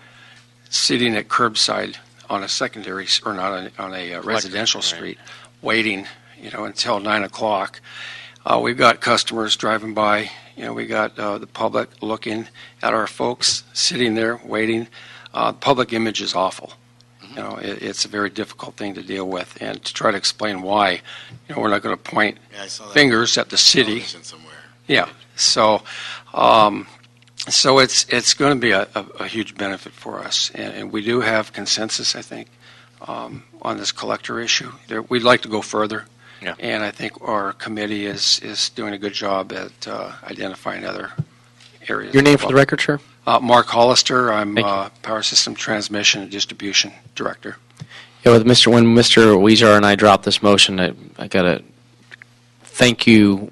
S13: sitting at curbside on a secondary, or not on a residential street, waiting, until 9 o'clock, we've got customers driving by. We got the public looking at our folks sitting there waiting. Public image is awful. It's a very difficult thing to deal with, and to try to explain why, we're not going to point fingers at the city. Yeah. So it's going to be a huge benefit for us, and we do have consensus, I think, on this collector issue. We'd like to go further. Yeah. And I think our committee is doing a good job at identifying other areas.
S1: Your name for the record, sir?
S13: Mark Hollister. I'm Power System Transmission and Distribution Director.
S1: Yeah, when Mr. Weezer and I dropped this motion, I got to thank you,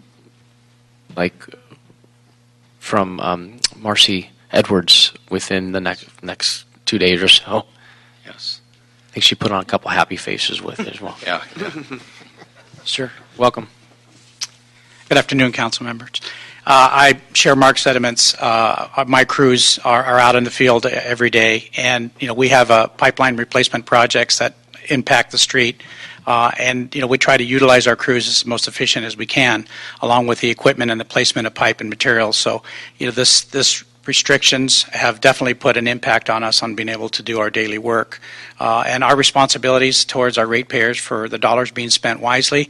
S1: from Marcy Edwards within the next 2 days or so.
S13: Yes.
S1: I think she put on a couple happy faces with it as well.
S13: Yeah.
S1: Sure. Welcome.
S14: Good afternoon, council members. I share Mark's sentiments. My crews are out in the field every day, and we have pipeline replacement projects that impact the street, and we try to utilize our crews as most efficient as we can, along with the equipment and the placement of pipe and materials. So, this restrictions have definitely put an impact on us on being able to do our daily work. And our responsibilities towards our ratepayers for the dollars being spent wisely,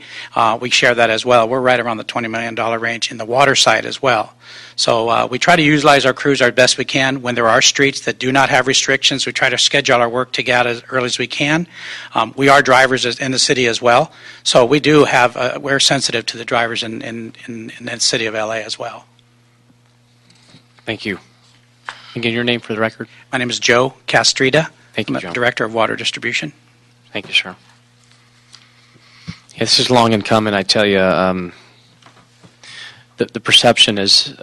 S14: we share that as well. We're right around the $20 million range in the water side as well. So we try to utilize our crews as best we can. When there are streets that do not have restrictions, we try to schedule our work to get out as early as we can. We are drivers in the city as well. So we do have, we're sensitive to the drivers in the city of LA as well.
S1: Thank you. Again, your name for the record?
S14: My name is Joe Castrita.
S1: Thank you,
S14: I'm
S1: Joe.
S14: Director of Water Distribution.
S1: Thank you, sir. Yeah, this is long in coming, I tell you. The perception is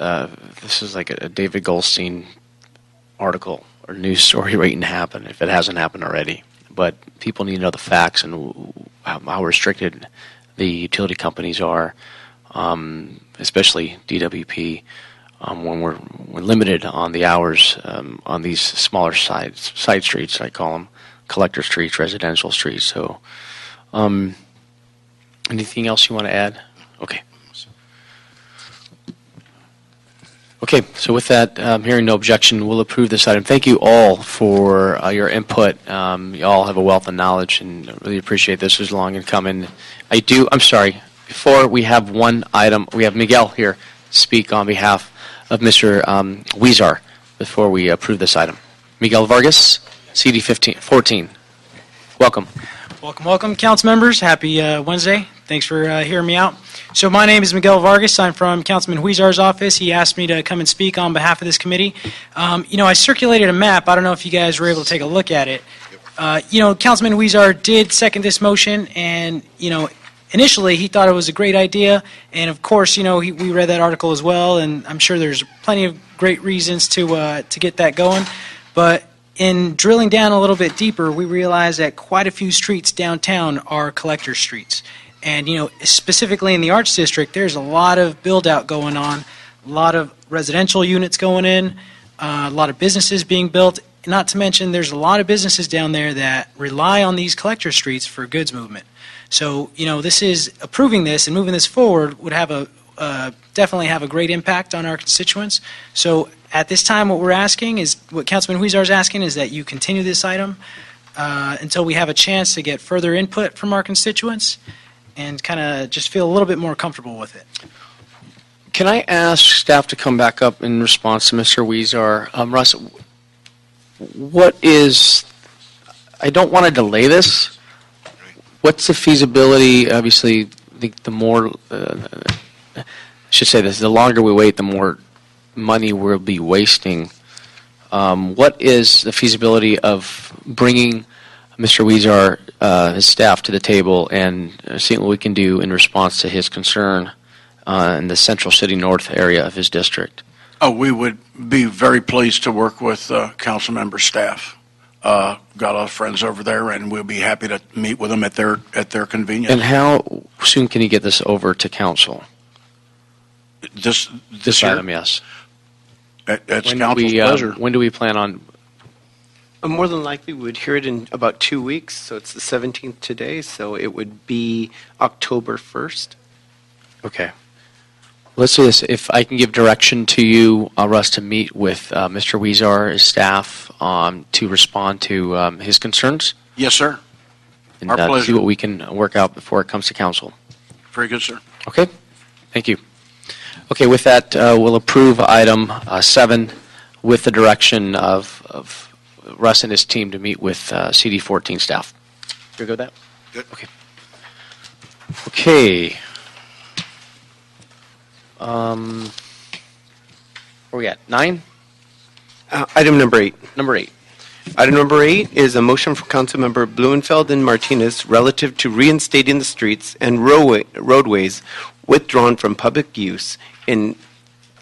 S1: this is like a David Goldstein article or news story waiting to happen if it hasn't happened already. But people need to know the facts and how restricted the utility companies are, especially DWP, when we're limited on the hours on these smaller side streets, I call them, collector streets, residential streets. So, anything else you want to add? Okay. Okay, so with that, hearing no objection, we'll approve this item. Thank you all for your input. You all have a wealth of knowledge, and I really appreciate this. This is long in coming. I'm sorry, before we have one item, we have Miguel here speak on behalf of Mr. Huizar before we approve this item. Miguel Vargas, CD 14. Welcome.
S15: Welcome, council members. Happy Wednesday. Thanks for hearing me out. So my name is Miguel Vargas. I'm from Councilman Huizar's office. He asked me to come and speak on behalf of this committee. I circulated a map. I don't know if you guys were able to take a look at it. Councilman Huizar did second this motion, and, initially he thought it was a great idea. And, of course, we read that article as well, and I'm sure there's plenty of great reasons to get that going. But in drilling down a little bit deeper, we realized that quite a few streets downtown are collector streets. And, specifically in the Arts District, there's a lot of build-out going on, a lot of residential units going in, a lot of businesses being built. Not to mention, there's a lot of businesses down there that rely on these collector streets for goods movement. So, this is approving this and moving this forward would have definitely have a great impact on our constituents. So, at this time, what Councilman Huizar is asking is that you continue this item until we have a chance to get further input from our constituents and kind of just feel a little bit more comfortable with it.
S1: Can I ask staff to come back up in response to Mr. Huizar? Russ, I don't want to delay this. What's the feasibility? Obviously, the longer we wait, the more money we'll be wasting. What is the feasibility of bringing Mr. Huizar, his staff, to the table and seeing what we can do in response to his concern in the Central City North area of his district?
S7: Oh, we would be very pleased to work with council member staff. Got a lot of friends over there, and we'll be happy to meet with them at their convenience.
S1: And how soon can you get this over to council?
S7: This
S1: year? Item, yes.
S7: It's council's pleasure.
S1: When do we plan on?
S4: More than likely, we would hear it in about 2 weeks. So it's the 17th today, so it would be October 1st.
S1: Okay. Let's do this. If I can give direction to you, Russ, to meet with Mr. Huizar, his staff, to respond to his concerns.
S7: Yes, sir.
S1: And
S7: Our pleasure.
S1: See what we can work out before it comes to council.
S7: Very good, sir.
S1: Okay. Thank you. Okay, with that, we'll approve item 7 with the direction of Russ and his team to meet with CD14 staff. You good with that?
S10: Good.
S1: Okay. Okay. Where we at? 9?
S4: Item number 8.
S1: Number 8.
S4: Item number 8 is a motion from Councilmember Blumenfeld and Martinez relative to reinstating the streets and roadways withdrawn from public use in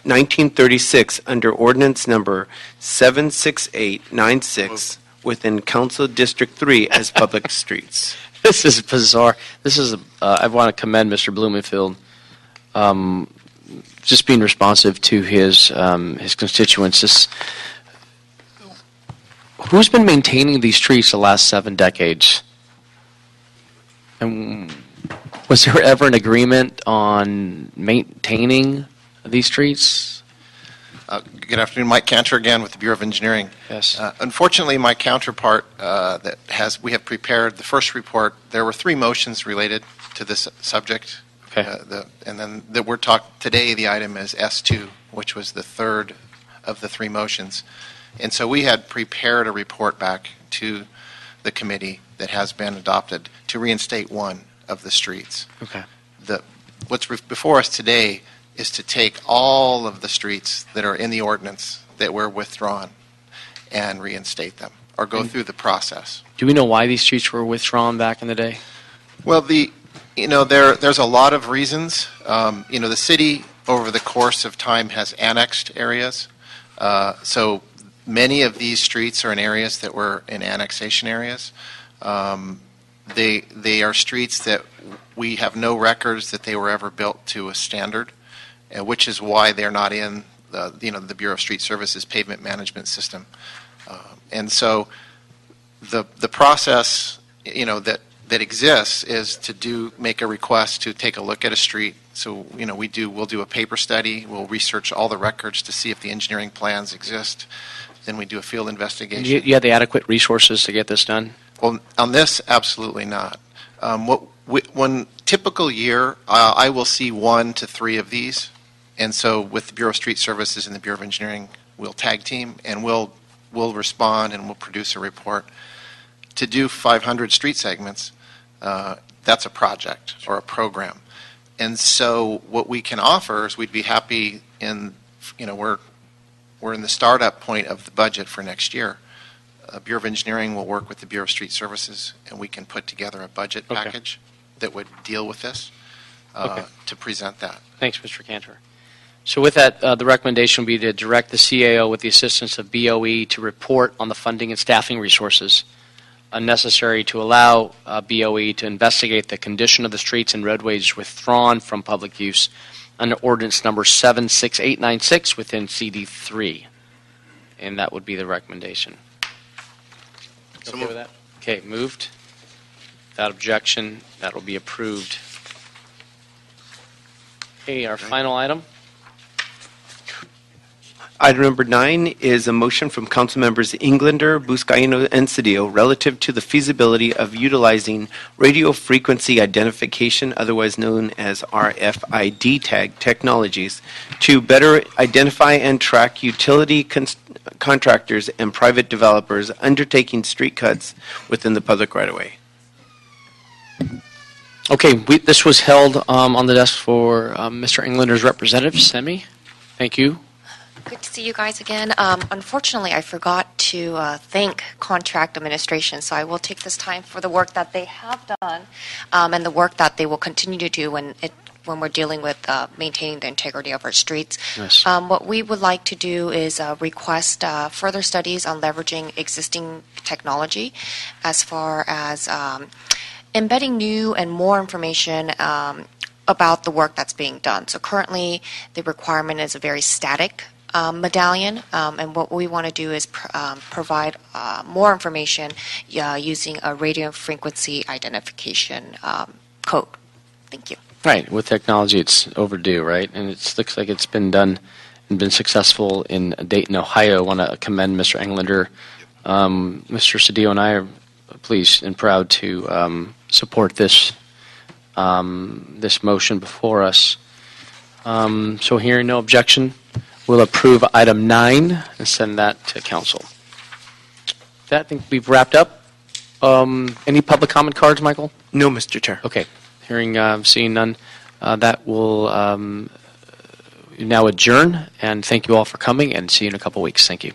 S4: 1936 under ordinance number 76896 within Council District 3 as public streets.
S1: This is bizarre. This is I want to commend Mr. Blumenfield, just being responsive to his constituents. Who's been maintaining these streets the last 7 decades? And was there ever an agreement on maintaining these streets?
S11: Good afternoon, Mike Cantor again with the Bureau of Engineering.
S1: Yes.
S11: Unfortunately, my counterpart we have prepared the first report. There were 3 motions related to this subject.
S1: Okay.
S11: And then today the item is S2, which was the third of the 3 motions. And so we had prepared a report back to the committee that has been adopted to reinstate one of the streets.
S1: Okay.
S11: What's before us today is to take all of the streets that are in the ordinance that were withdrawn and reinstate them, or go through the process.
S1: Do we know why these streets were withdrawn back in the day?
S11: Well, the There's a lot of reasons. The city, over the course of time, has annexed areas. So many of these streets are in areas that were in annexation areas. They are streets that we have no records that they were ever built to a standard, which is why they're not in the Bureau of Street Services pavement management system. And so the process, that exists is to make a request to take a look at a street. So, we'll do a paper study, we'll research all the records to see if the engineering plans exist. Then we do a field investigation.
S1: You have the adequate resources to get this done?
S11: Well, on this, absolutely not. One typical year, I will see 1 to 3 of these. And so with the Bureau of Street Services and the Bureau of Engineering, we'll tag team and we'll respond and we'll produce a report. To do 500 street segments, that's a project or a program. And so what we can offer is we'd be happy we're in the startup point of the budget for next year. Bureau of Engineering will work with the Bureau of Street Services, and we can put together a budget package that would deal with this to present that.
S1: Thanks, Mr. Cantor. So with that, the recommendation would be to direct the CAO with the assistance of BOE to report on the funding and staffing resources necessary to allow BOE to investigate the condition of the streets and roadways withdrawn from public use under ordinance number 76896 within CD3. And that would be the recommendation. Okay with that? Okay, moved. Without objection, that will be approved. Okay, our final item.
S4: Item number 9 is a motion from Council Members Englander, Buscaino, and Cedillo relative to the feasibility of utilizing radio frequency identification, otherwise known as RFID tag technologies, to better identify and track utility contractors and private developers undertaking street cuts within the public right-of-way.
S1: Okay, this was held on the desk for Mr. Englander's representative, Semi. Thank you.
S8: Good to see you guys again. Unfortunately, I forgot to thank contract administration, so I will take this time for the work that they have done and the work that they will continue to do when we're dealing with maintaining the integrity of our streets.
S1: Yes.
S8: What we would like to do is request further studies on leveraging existing technology as far as embedding new and more information about the work that's being done. So currently, the requirement is a very static medallion, and what we want to do is provide more information using a radio frequency identification code. Thank you.
S1: Right, with technology it's overdue, right? And it looks like it's been done and been successful in Dayton, Ohio. I want to commend Mr. Englander. Mr. Cedillo and I are pleased and proud to support this motion before us. So hearing no objection, we'll approve item 9 and send that to council. With that, I think we've wrapped up. Any public comment cards, Michael?
S4: No, Mr. Chair.
S1: Okay. Seeing none, that will now adjourn. And thank you all for coming, and see you in a couple weeks. Thank you.